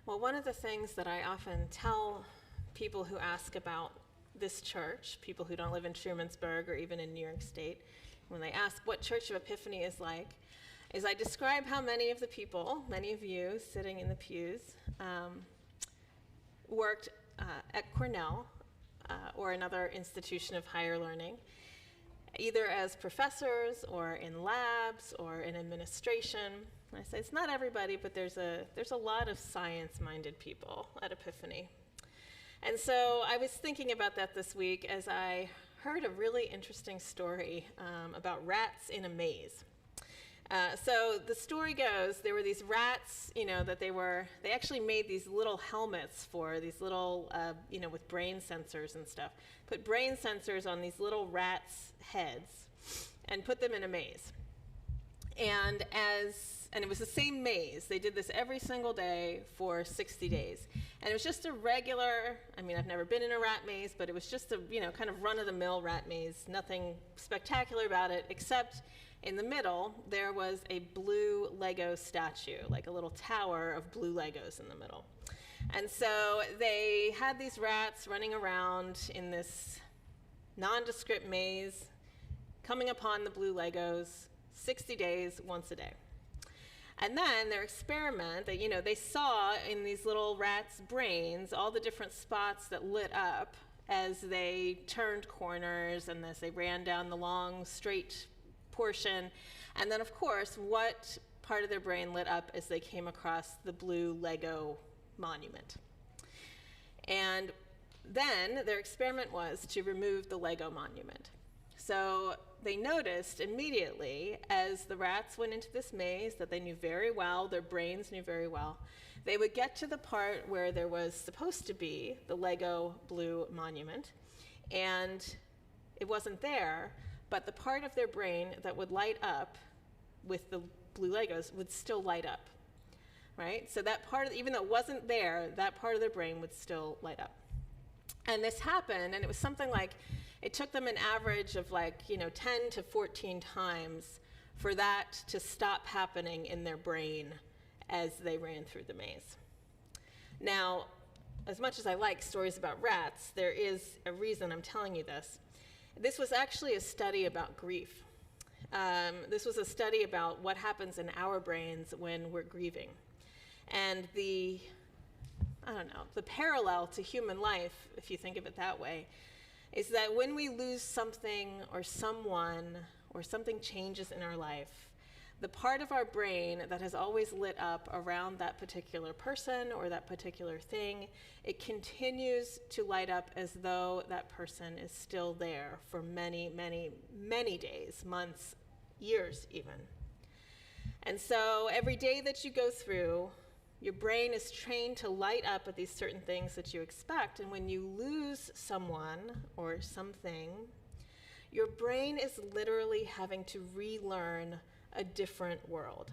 Well, one of the things that I often tell people who ask about this church, people who don't live in Trumansburg or even in New York State, when they ask what Church of Epiphany is like, is I describe how many of the people, many of you sitting in the pews, worked at Cornell or another institution of higher learning, either as professors or in labs or in administration. I say it's not everybody, but there's a lot of science-minded people at Epiphany. And so I was thinking about that this week as I heard a really interesting story about rats in a maze. So the story goes, there were these rats, that they actually made these little helmets for these little, with brain sensors and stuff. Put brain sensors on these little rats' heads and put them in a maze. And it was the same maze. They did this every single day for 60 days. And it was just a regular, I've never been in a rat maze, but it was just a, kind of run-of-the-mill rat maze. Nothing spectacular about it, except in the middle, there was a blue Lego statue, like a little tower of blue Legos in the middle. And so they had these rats running around in this nondescript maze, coming upon the blue Legos 60 days, once a day. And then their experiment, they saw in these little rats' brains all the different spots that lit up as they turned corners and as they ran down the long, straight portion. And then, of course, what part of their brain lit up as they came across the blue Lego monument. And then their experiment was to remove the Lego monument. So they noticed immediately as the rats went into this maze that they knew very well, their brains knew very well, they would get to the part where there was supposed to be the Lego blue monument, and it wasn't there, but the part of their brain that would light up with the blue Legos would still light up, right? So that part, even though it wasn't there, that part of their brain would still light up. And this happened, and it was something like, it took them an average of 10 to 14 times for that to stop happening in their brain as they ran through the maze. Now, as much as I like stories about rats, there is a reason I'm telling you this. This was actually a study about grief. This was a study about what happens in our brains when we're grieving. And the parallel to human life, if you think of it that way, is that when we lose something or someone or something changes in our life, the part of our brain that has always lit up around that particular person or that particular thing, it continues to light up as though that person is still there for many, many, many days, months, years even. And so every day that you go through, your brain is trained to light up at these certain things that you expect. And when you lose someone or something, your brain is literally having to relearn a different world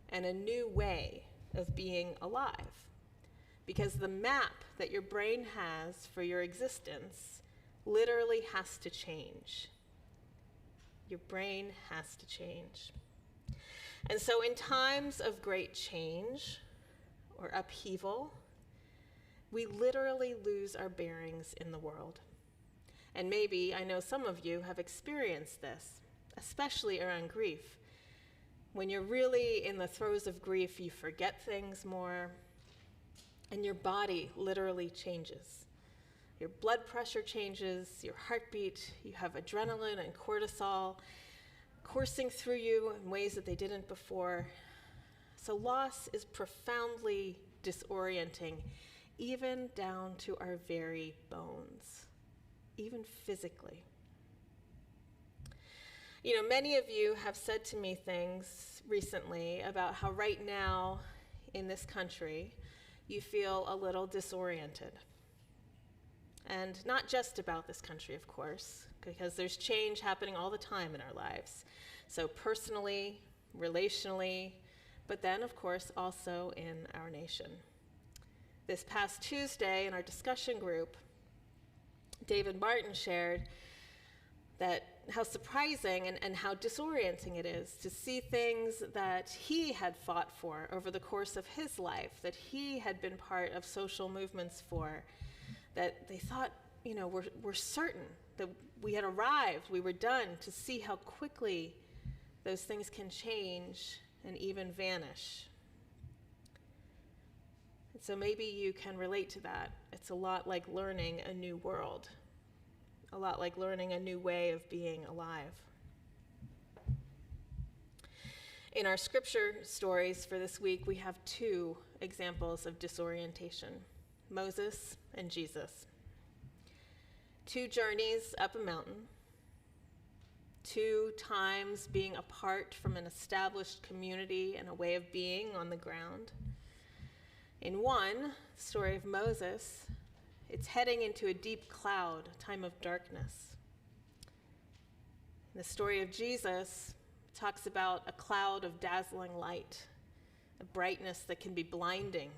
and a new way of being alive. Because the map that your brain has for your existence literally has to change. Your brain has to change. And so in times of great change, or upheaval, we literally lose our bearings in the world. And maybe, I know some of you have experienced this, especially around grief. When you're really in the throes of grief, you forget things more, and your body literally changes. Your blood pressure changes, your heartbeat, you have adrenaline and cortisol coursing through you in ways that they didn't before. So loss is profoundly disorienting, even down to our very bones, even physically. Many of you have said to me things recently about how right now in this country, you feel a little disoriented. And not just about this country, of course, because there's change happening all the time in our lives. So personally, relationally, but then, of course, also in our nation. This past Tuesday in our discussion group, David Martin shared that how surprising and how disorienting it is to see things that he had fought for over the course of his life, that he had been part of social movements for, that they thought, we're certain that we had arrived, we were done, to see how quickly those things can change and even vanish. And so maybe you can relate to that. It's a lot like learning a new world, a lot like learning a new way of being alive. In our scripture stories for this week, we have two examples of disorientation: Moses and Jesus. Two journeys up a mountain, two times being apart from an established community and a way of being on the ground. In one, the story of Moses, it's heading into a deep cloud, a time of darkness. The story of Jesus talks about a cloud of dazzling light, a brightness that can be blinding.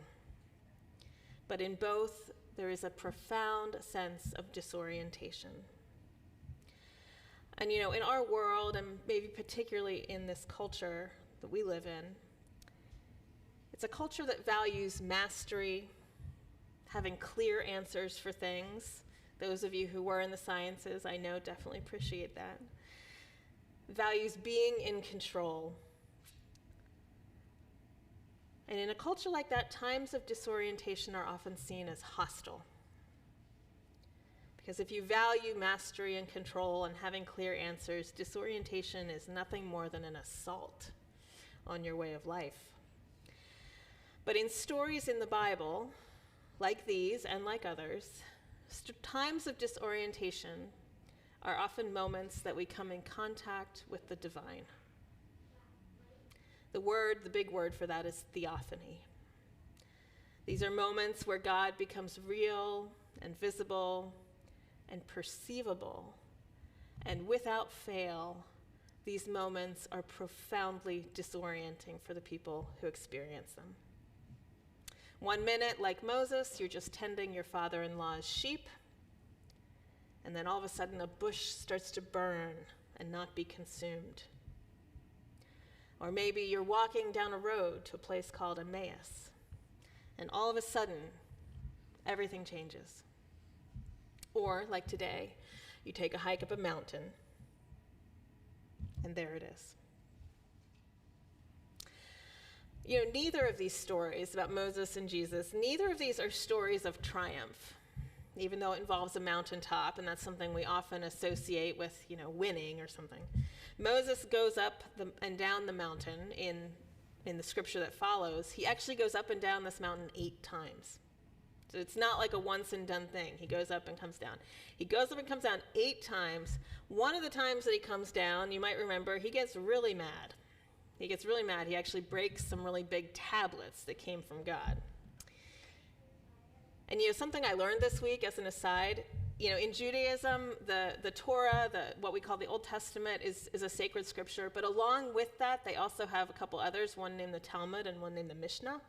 But in both, there is a profound sense of disorientation. And in our world, and maybe particularly in this culture that we live in, it's a culture that values mastery, having clear answers for things. Those of you who were in the sciences, I know, definitely appreciate that. Values being in control. And in a culture like that, times of disorientation are often seen as hostile. Because if you value mastery and control and having clear answers, disorientation is nothing more than an assault on your way of life. But in stories in the Bible, like these and like others, times of disorientation are often moments that we come in contact with the divine. The big word for that is theophany. These are moments where God becomes real and visible and perceivable. And without fail, these moments are profoundly disorienting for the people who experience them. 1 minute, like Moses, you're just tending your father-in-law's sheep, and then all of a sudden a bush starts to burn and not be consumed. Or maybe you're walking down a road to a place called Emmaus, and all of a sudden, everything changes. Or, like today, you take a hike up a mountain, and there it is. Neither of these stories about Moses and Jesus, neither of these are stories of triumph, even though it involves a mountaintop, and that's something we often associate with, winning or something. Moses goes up and down the mountain in the scripture that follows. He actually goes up and down this mountain 8 times. So it's not like a once and done thing. He goes up and comes down. He goes up and comes down 8 times. One of the times that he comes down, you might remember, he gets really mad. He gets really mad. He actually breaks some really big tablets that came from God. And something I learned this week as an aside, in Judaism, the Torah, what we call the Old Testament, is a sacred scripture. But along with that, they also have a couple others, one named the Talmud and one named the Mishnah.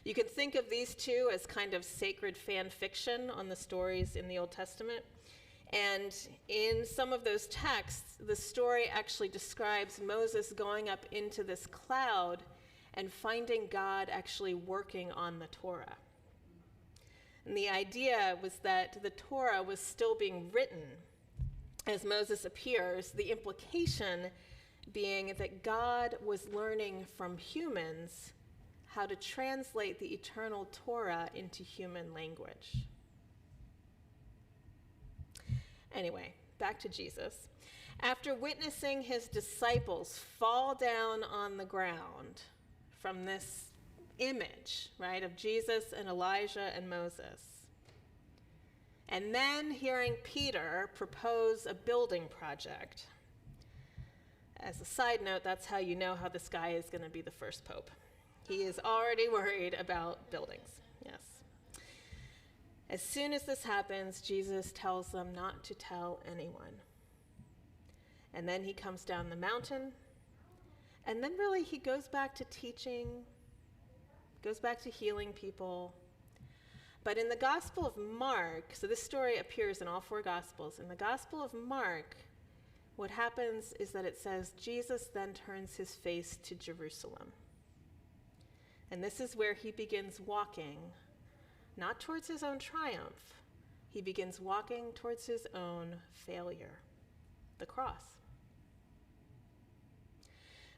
You can think of these two as kind of sacred fan fiction on the stories in the Old Testament. And in some of those texts, the story actually describes Moses going up into this cloud and finding God actually working on the Torah. And the idea was that the Torah was still being written as Moses appears, the implication being that God was learning from humans how to translate the eternal Torah into human language. Anyway, back to Jesus. After witnessing his disciples fall down on the ground from this image, right, of Jesus and Elijah and Moses, and then hearing Peter propose a building project. As a side note, that's how you know how this guy is going to be the first pope. He is already worried about buildings, yes. As soon as this happens, Jesus tells them not to tell anyone. And then he comes down the mountain, and then really he goes back to teaching, goes back to healing people. But in the Gospel of Mark, so this story appears in all 4 Gospels, in the Gospel of Mark, what happens is that it says, Jesus then turns his face to Jerusalem. And this is where he begins walking, not towards his own triumph. He begins walking towards his own failure, the cross.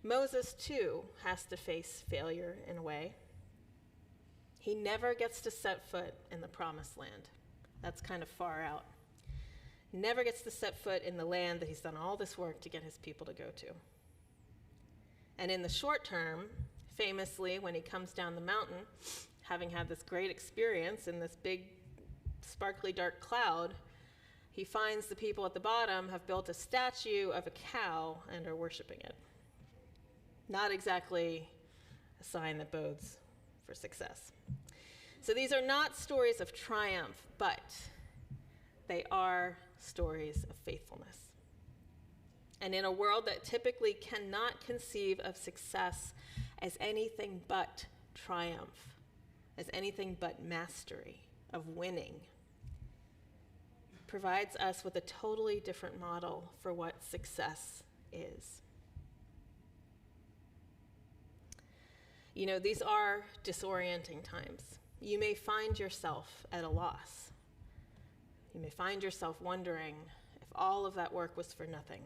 Moses, too, has to face failure in a way. He never gets to set foot in the promised land. That's kind of far out. He never gets to set foot in the land that he's done all this work to get his people to go to. And in the short term, famously, when he comes down the mountain, having had this great experience in this big, sparkly dark cloud, he finds the people at the bottom have built a statue of a cow and are worshiping it. Not exactly a sign that bodes for success. So these are not stories of triumph, but they are stories of faithfulness. And in a world that typically cannot conceive of success as anything but triumph, as anything but mastery, of winning, provides us with a totally different model for what success is. You know, these are disorienting times. You may find yourself at a loss. You may find yourself wondering if all of that work was for nothing.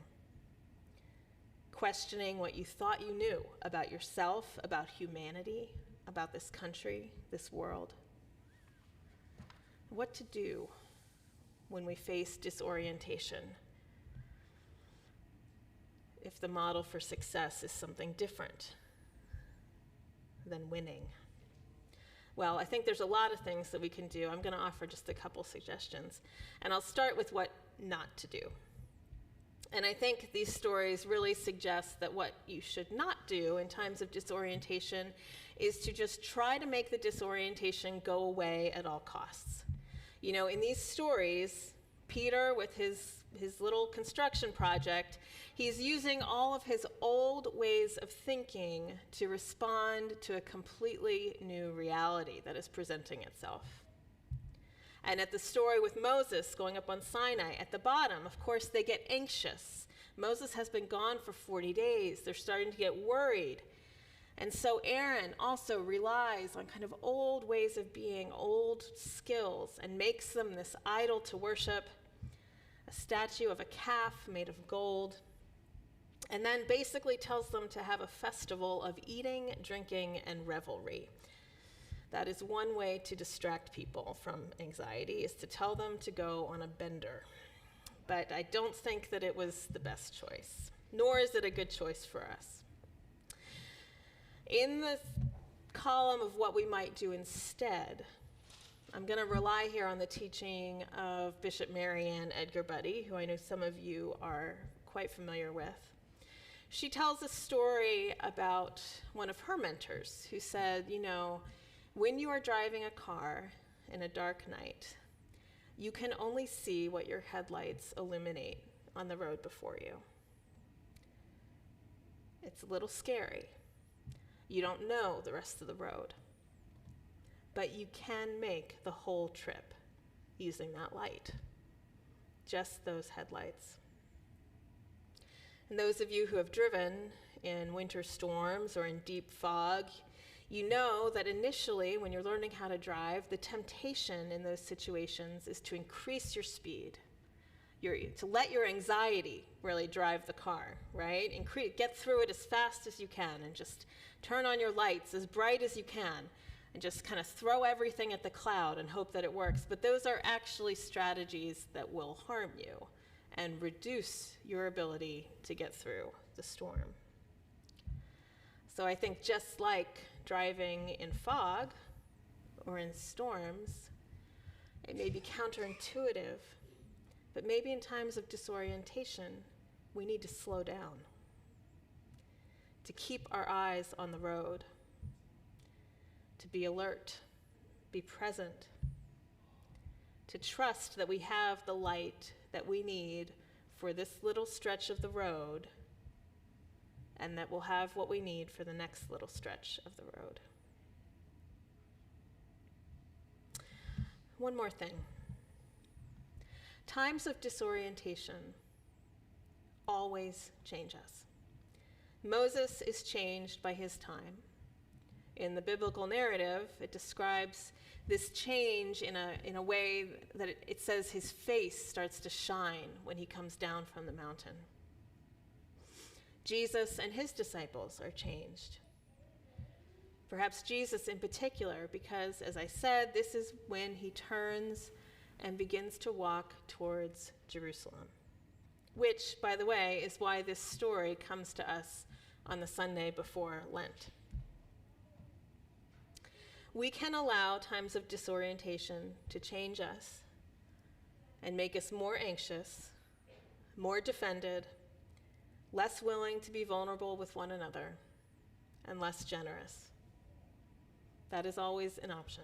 Questioning what you thought you knew about yourself, about humanity, about this country, this world. What to do when we face disorientation, if the model for success is something different than winning? Well, I think there's a lot of things that we can do. I'm going to offer just a couple suggestions, and I'll start with what not to do. And I think these stories really suggest that what you should not do in times of disorientation is to just try to make the disorientation go away at all costs. You know, in these stories, Peter, with his little construction project, he's using all of his old ways of thinking to respond to a completely new reality that is presenting itself. And at the story with Moses going up on Sinai, at the bottom, of course, they get anxious. Moses has been gone for 40 days. They're starting to get worried. And so Aaron also relies on kind of old ways of being, old skills, and makes them this idol to worship, a statue of a calf made of gold, and then basically tells them to have a festival of eating, drinking, and revelry. That is one way to distract people from anxiety, is to tell them to go on a bender. But I don't think that it was the best choice, nor is it a good choice for us. In the column of what we might do instead, I'm going to rely here on the teaching of Bishop Mary Ann Edgar Buddy, who I know some of you are quite familiar with. She tells a story about one of her mentors who said, you know, when you are driving a car in a dark night, you can only see what your headlights illuminate on the road before you. It's a little scary. You don't know the rest of the road, but you can make the whole trip using that light, just those headlights. And those of you who have driven in winter storms or in deep fog, you know that initially, when you're learning how to drive, the temptation in those situations is to increase your speed, to let your anxiety really drive the car, right? Get through it as fast as you can and just turn on your lights as bright as you can and just kind of throw everything at the cloud and hope that it works. But those are actually strategies that will harm you and reduce your ability to get through the storm. So I think just like driving in fog or in storms, it may be counterintuitive, but maybe in times of disorientation, we need to slow down, to keep our eyes on the road, to be alert, be present, to trust that we have the light that we need for this little stretch of the road, and that we'll have what we need for the next little stretch of the road. One more thing. Times of disorientation always change us. Moses is changed by his time. In the biblical narrative, it describes this change in a way that it says his face starts to shine when he comes down from the mountain. Jesus and his disciples are changed. Perhaps Jesus in particular, because, as I said, this is when he turns and begins to walk towards Jerusalem, which, by the way, is why this story comes to us on the Sunday before Lent. We can allow times of disorientation to change us and make us more anxious, more defended, less willing to be vulnerable with one another, and less generous. That is always an option.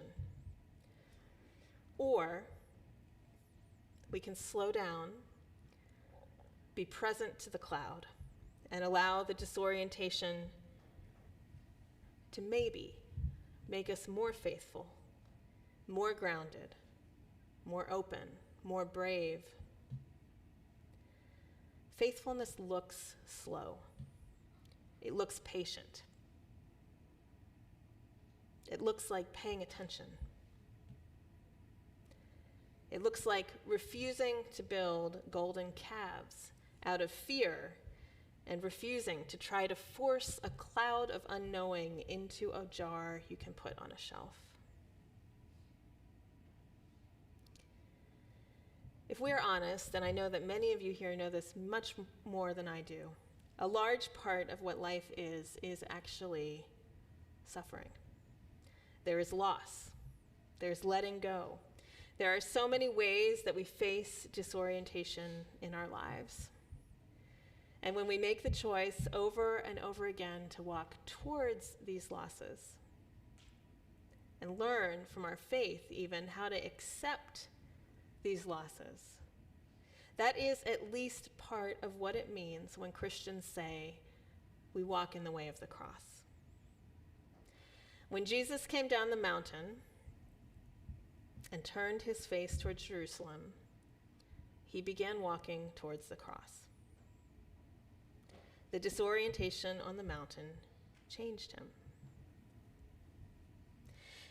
Or we can slow down, be present to the cloud, and allow the disorientation to maybe make us more faithful, more grounded, more open, more brave. Faithfulness looks slow. It looks patient. It looks like paying attention. It looks like refusing to build golden calves out of fear and refusing to try to force a cloud of unknowing into a jar you can put on a shelf. If we're honest, and I know that many of you here know this much more than I do, a large part of what life is actually suffering. There is loss. There's letting go. There are so many ways that we face disorientation in our lives. And when we make the choice over and over again to walk towards these losses and learn from our faith even how to accept these losses, that is at least part of what it means when Christians say we walk in the way of the cross. When Jesus came down the mountain and turned his face towards Jerusalem, he began walking towards the cross. The disorientation on the mountain changed him.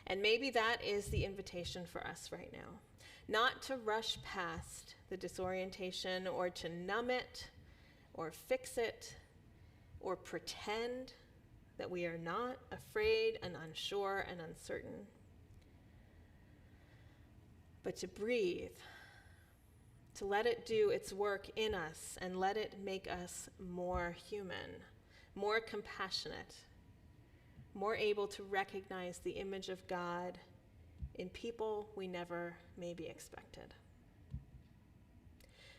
And maybe that is the invitation for us right now. Not to rush past the disorientation or to numb it or fix it or pretend that we are not afraid and unsure and uncertain, but to breathe, to let it do its work in us and let it make us more human, more compassionate, more able to recognize the image of God in people we never maybe expected.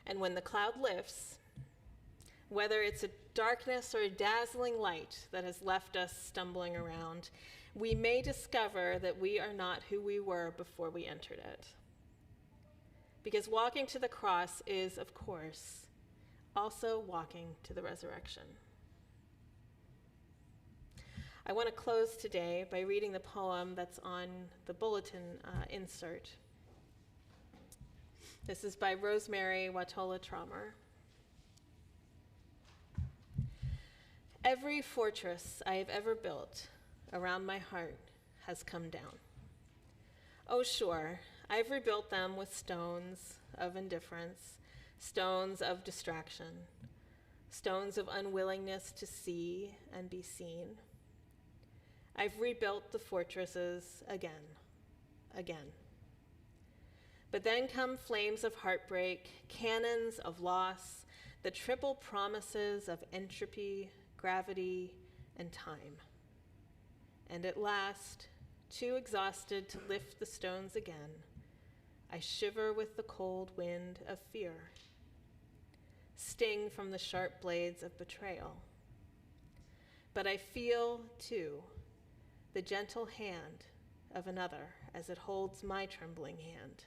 And when the cloud lifts, whether it's a darkness or a dazzling light that has left us stumbling around, we may discover that we are not who we were before we entered it. Because walking to the cross is, of course, also walking to the resurrection. I want to close today by reading the poem that's on the bulletin insert. This is by Rosemary Watola Traumer. Every fortress I have ever built around my heart has come down. Oh, sure, I've rebuilt them with stones of indifference, stones of distraction, stones of unwillingness to see and be seen. I've rebuilt the fortresses again. But then come flames of heartbreak, cannons of loss, the triple promises of entropy, gravity, and time. And at last, too exhausted to lift the stones again, I shiver with the cold wind of fear, sting from the sharp blades of betrayal. But I feel, too, the gentle hand of another as it holds my trembling hand.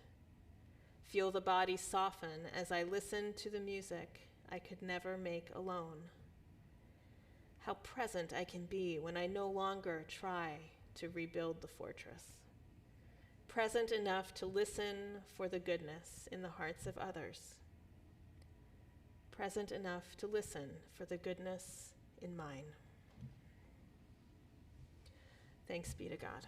Feel the body soften as I listen to the music I could never make alone. How present I can be when I no longer try to rebuild the fortress. Present enough to listen for the goodness in the hearts of others. present enough to listen for the goodness in mine. Thanks be to God.